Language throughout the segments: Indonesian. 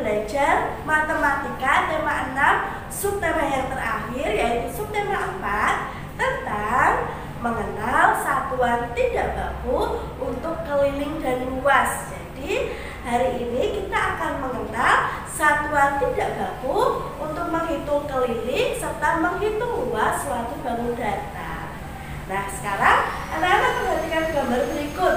belajar matematika tema 6, subtema yang terakhir yaitu subtema 4 tentang mengenal satuan tidak baku untuk keliling dan luas. Jadi hari ini kita akan mengenal satuan tidak baku untuk menghitung keliling serta menghitung luas suatu bangun datar. Nah, sekarang anak-anak perhatikan gambar berikut.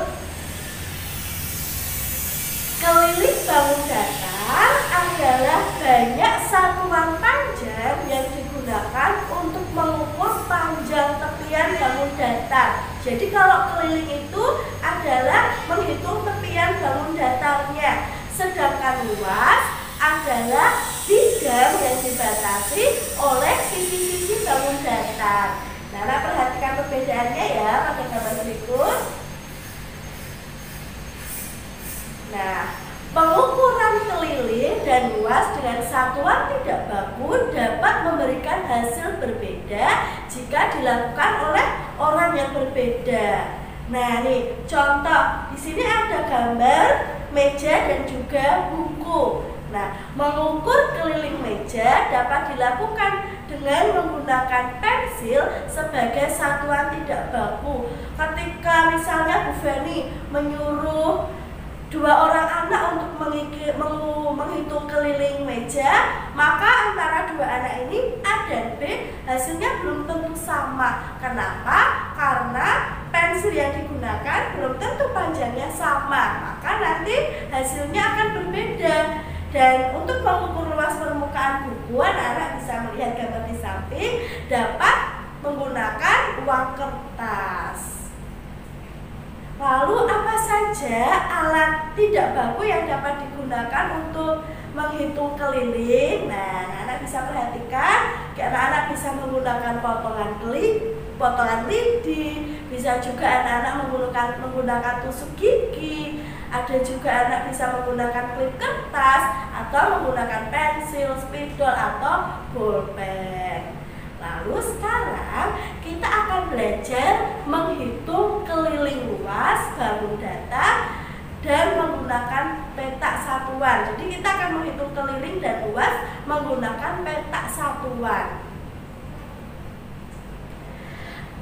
Keliling bangun datar adalah banyak satuan panjang yang digunakan untuk mengukur panjang tepian bangun datar. Jadi kalau keliling itu adalah menghitung tepian bangun datarnya, sedangkan luas adalah bidang yang dibatasi oleh sisi-sisi bangun datar. Nah, perhatikan perbedaannya ya pada gambar berikut. Nah, pengukuran keliling dan luas dengan satuan tidak baku dapat memberikan hasil berbeda jika dilakukan oleh orang yang berbeda. Nah, nih contoh di sini ada gambar meja dan juga buku. Nah, mengukur keliling meja dapat dilakukan dengan menggunakan pensil sebagai satuan tidak baku. Ketika misalnya Bu Feni menyuruh 2 orang anak untuk menghitung keliling meja, maka antara 2 anak ini A dan B hasilnya belum tentu sama. Kenapa? Karena pensil yang digunakan belum tentu panjangnya sama, maka nanti hasilnya akan berbeda. Dan untuk mengukur luas permukaan buku, anak-anak bisa melihat gambar di samping, dapat menggunakan uang kertas. Lalu apa saja alat tidak baku yang dapat digunakan untuk menghitung keliling? Nah, anak-anak bisa perhatikan, anak-anak bisa menggunakan potongan lidi, bisa juga anak-anak menggunakan tusuk gigi, ada juga anak bisa menggunakan klip kertas atau menggunakan pensil, spidol atau bolpen. Lalu sekarang kita akan belajar menghitung keliling luas bangun datar dan menggunakan petak satuan. Jadi kita akan menghitung keliling dan luas menggunakan petak satuan.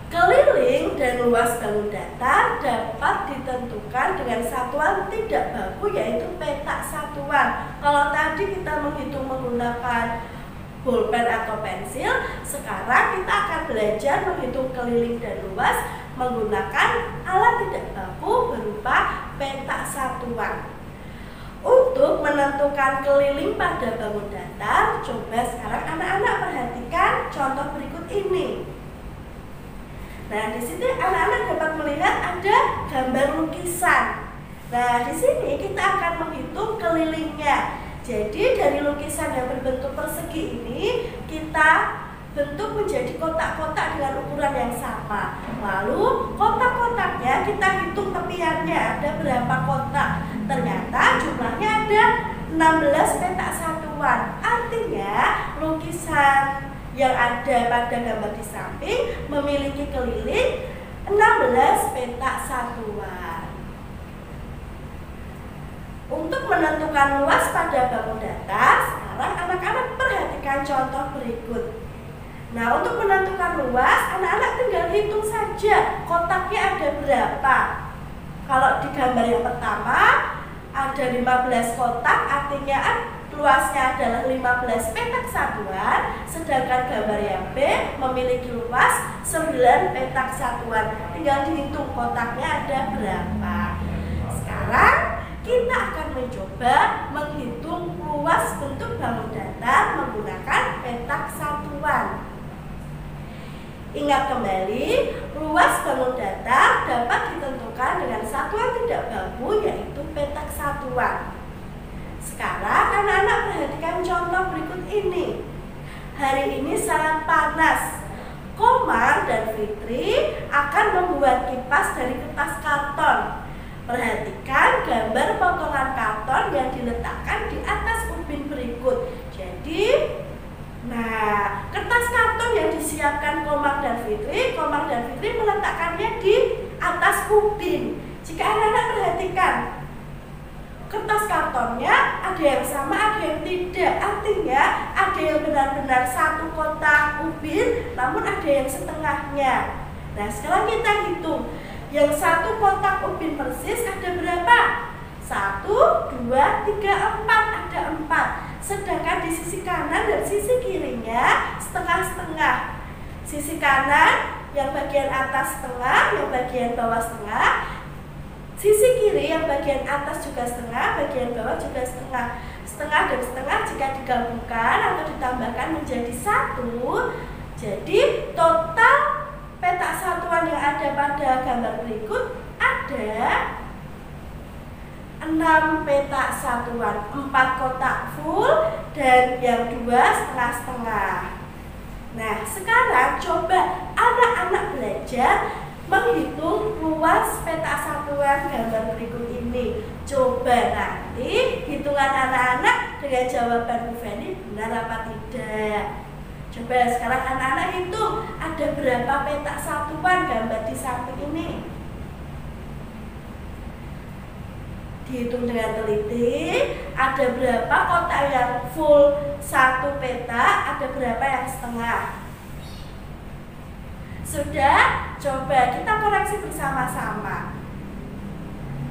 Keliling dan luas bangun datar dapat ditentukan dengan satuan tidak baku yaitu petak satuan. Kalau tadi kita menghitung menggunakan bolpen atau pensil, sekarang kita akan belajar menghitung keliling dan luas menggunakan alat tidak baku berupa petak satuan. Untuk menentukan keliling pada bangun datar, coba sekarang anak-anak perhatikan contoh berikut ini. Nah, di sini anak-anak dapat melihat ada gambar lukisan. Nah, di sini kita akan menghitung kelilingnya. Jadi dari lukisan yang berbentuk persegi ini kita bentuk menjadi kotak-kotak dengan ukuran yang sama. Lalu kotak-kotaknya kita hitung tepiannya ada berapa kotak. Ternyata jumlahnya ada 16 petak satuan. Artinya lukisan yang ada pada gambar di samping memiliki keliling 16 petak satuan. Untuk menentukan luas pada bangun datar, sekarang anak-anak perhatikan contoh berikut. Nah, untuk menentukan luas, anak-anak tinggal hitung saja kotaknya ada berapa. Kalau di gambar yang pertama ada 15 kotak, artinya luasnya adalah 15 petak satuan, sedangkan gambar yang B memiliki luas 9 petak satuan. Tinggal dihitung kotaknya ada berapa. Sekarang kita akan mencoba menghitung luas bentuk bangun datar menggunakan petak satuan. Ingat kembali, luas bangun datar dapat ditentukan dengan satuan tidak baku yaitu petak satuan. Sekarang anak-anak perhatikan contoh berikut ini. Hari ini sangat panas. Komang dan Fitri akan membuat kipas dari kertas karton. Perhatikan gambar potongan karton yang diletakkan di atas ubin berikut. Jadi, kertas karton yang disiapkan Komang dan Fitri meletakkannya di atas ubin. Jika anak-anak perhatikan, kertas kartonnya ada yang sama, ada yang tidak. Artinya ada yang benar-benar satu kotak ubin, namun ada yang setengahnya. Nah, sekarang kita hitung. Yang satu kotak ubin persis ada berapa? 1, 2, 3, 4. Ada 4. Sedangkan di sisi kanan dan sisi kirinya setengah-setengah. Sisi kanan yang bagian atas setengah, yang bagian bawah setengah. Sisi kiri yang bagian atas juga setengah, bagian bawah juga setengah. Setengah dan setengah jika digabungkan atau ditambahkan menjadi 1. Jadi total petak satuan yang ada pada gambar berikut ada 6 petak satuan, 4 kotak full dan yang 2 setengah-setengah. Nah, sekarang coba anak-anak belajar menghitung luas petak satuan gambar berikut ini. Coba nanti hitungan anak-anak dengan jawaban Bu Feni benar apa tidak. Coba sekarang anak-anak hitung ada berapa petak satuan gambar di samping ini. Dihitung dengan teliti, ada berapa kotak yang full 1 petak, ada berapa yang setengah. Sudah? Coba kita koreksi bersama-sama.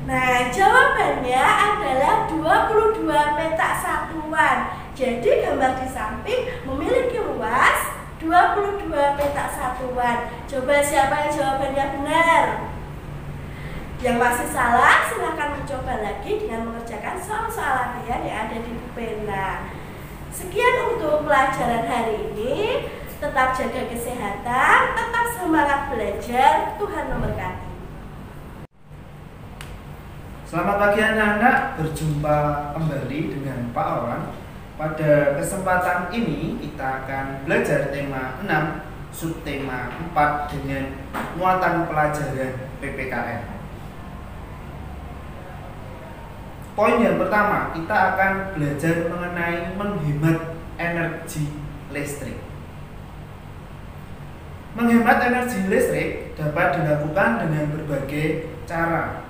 Nah, jawabannya adalah 22 petak satuan. Jadi gambar di samping memiliki luas 22 petak satuan. Coba siapa yang jawabannya benar? Yang masih salah silahkan mencoba lagi dengan mengerjakan soal-soal latihan yang ada di buku pena. Sekian untuk pelajaran hari ini. Tetap jaga kesehatan, tetap semangat belajar. Tuhan memberkati. Selamat pagi anak-anak, berjumpa kembali dengan Pak Awan. Pada kesempatan ini kita akan belajar tema 6, subtema 4 dengan muatan pelajaran PPKN. Poin yang pertama, kita akan belajar mengenai menghemat energi listrik. Menghemat energi listrik dapat dilakukan dengan berbagai cara.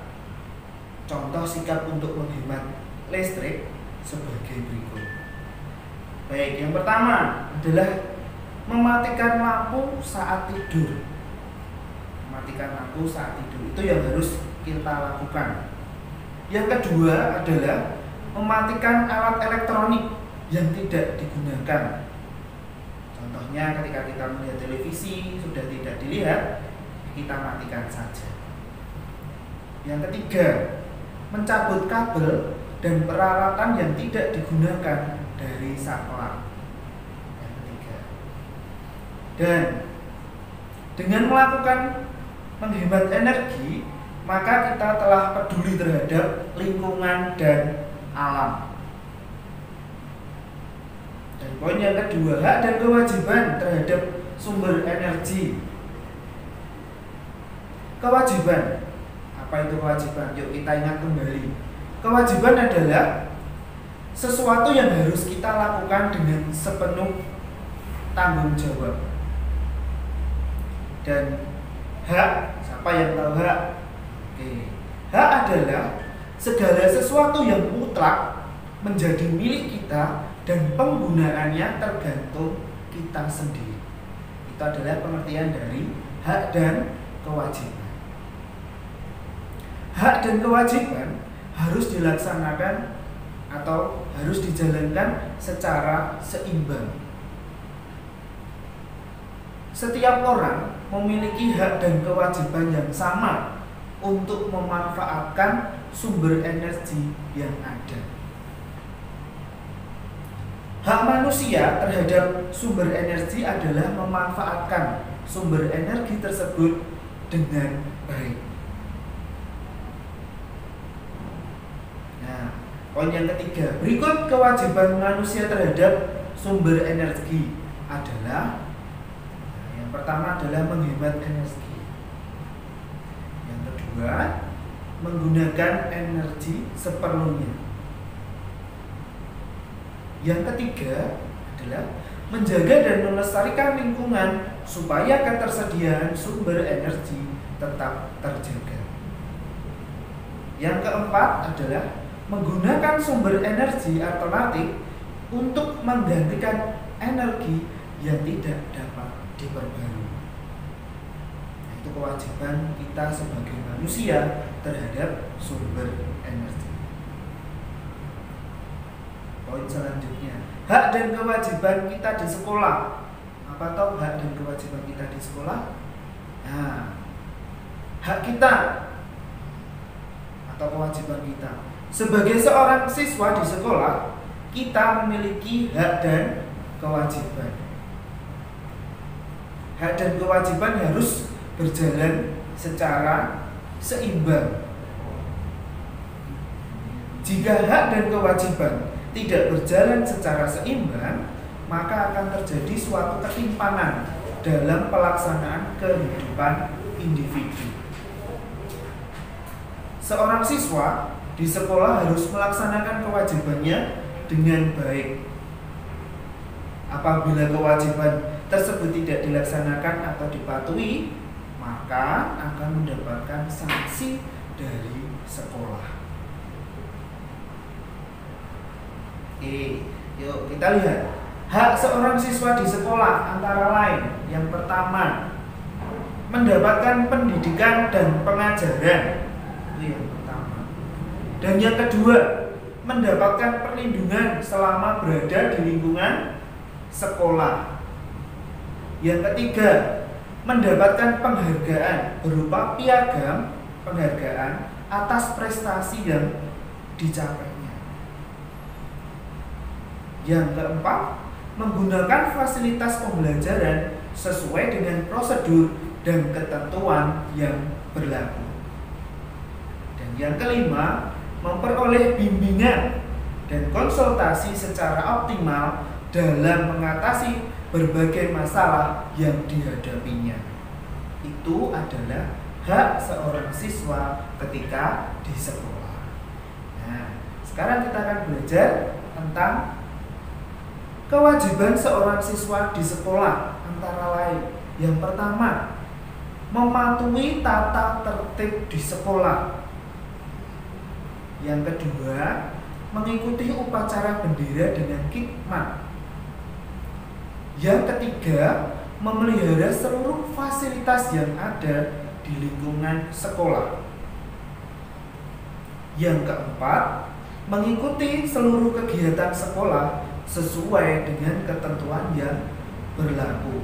Contoh sikap untuk menghemat listrik sebagai berikut. Baik, yang pertama adalah mematikan lampu saat tidur. Mematikan lampu saat tidur itu yang harus kita lakukan. Yang kedua adalah mematikan alat elektronik yang tidak digunakan. Contohnya ketika kita melihat televisi sudah tidak dilihat, kita matikan saja. Yang ketiga, mencabut kabel dan peralatan yang tidak digunakan dari saklar. Yang ketiga. Dan dengan melakukan menghemat energi, maka kita telah peduli terhadap lingkungan dan alam. Dan poin yang kedua, hak dan kewajiban terhadap sumber energi. Kewajiban. Apa itu kewajiban? Yuk kita ingat kembali. Kewajiban adalah sesuatu yang harus kita lakukan dengan sepenuh tanggung jawab. Dan hak, siapa yang tahu hak? Oke. Hak adalah segala sesuatu yang mutlak menjadi milik kita dan penggunaannya tergantung kita sendiri. Itu adalah pengertian dari hak dan kewajiban. Hak dan kewajiban harus dilaksanakan atau harus dijalankan secara seimbang. Setiap orang memiliki hak dan kewajiban yang sama untuk memanfaatkan sumber energi yang ada. Hak manusia terhadap sumber energi adalah memanfaatkan sumber energi tersebut dengan baik. Nah, poin yang ketiga, berikut kewajiban manusia terhadap sumber energi adalah yang pertama adalah menghemat energi. Menggunakan energi seperlunya. Yang ketiga adalah menjaga dan melestarikan lingkungan supaya ketersediaan sumber energi tetap terjaga. Yang keempat adalah menggunakan sumber energi alternatif untuk menggantikan energi yang tidak dapat diperbarui. Nah, itu kewajiban kita sebagai manusia terhadap sumber energi. Poin selanjutnya, hak dan kewajiban kita di sekolah. Apa tahu hak dan kewajiban kita di sekolah? Nah, hak kita atau kewajiban kita sebagai seorang siswa di sekolah, kita memiliki hak dan kewajiban. Hak dan kewajiban harus berjalan secara seimbang. Jika hak dan kewajiban tidak berjalan secara seimbang, maka akan terjadi suatu ketimpangan dalam pelaksanaan kehidupan individu. Seorang siswa di sekolah harus melaksanakan kewajibannya dengan baik. Apabila kewajiban tersebut tidak dilaksanakan atau dipatuhi, maka akan mendapatkan sanksi dari sekolah. Yuk kita lihat hak seorang siswa di sekolah antara lain. Yang pertama, mendapatkan pendidikan dan pengajaran. Itu yang pertama. Dan yang kedua, mendapatkan perlindungan selama berada di lingkungan sekolah. Yang ketiga, mendapatkan penghargaan berupa piagam penghargaan atas prestasi yang dicapainya. Yang keempat, menggunakan fasilitas pembelajaran sesuai dengan prosedur dan ketentuan yang berlaku. Dan yang kelima, memperoleh bimbingan dan konsultasi secara optimal dalam mengatasi berbagai masalah yang dihadapinya. Itu adalah hak seorang siswa ketika di sekolah. Nah, sekarang kita akan belajar tentang kewajiban seorang siswa di sekolah antara lain. Yang pertama, mematuhi tata tertib di sekolah. Yang kedua, mengikuti upacara bendera dengan khidmat. Yang ketiga, memelihara seluruh fasilitas yang ada di lingkungan sekolah. Yang keempat, mengikuti seluruh kegiatan sekolah sesuai dengan ketentuan yang berlaku.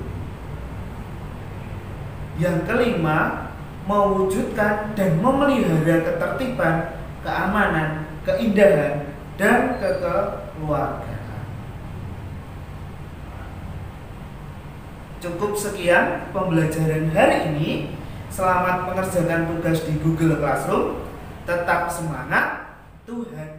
Yang kelima, mewujudkan dan memelihara ketertiban, keamanan, keindahan, dan kekeluargaan. Cukup sekian pembelajaran hari ini. Selamat mengerjakan tugas di Google Classroom. Tetap semangat, Tuhan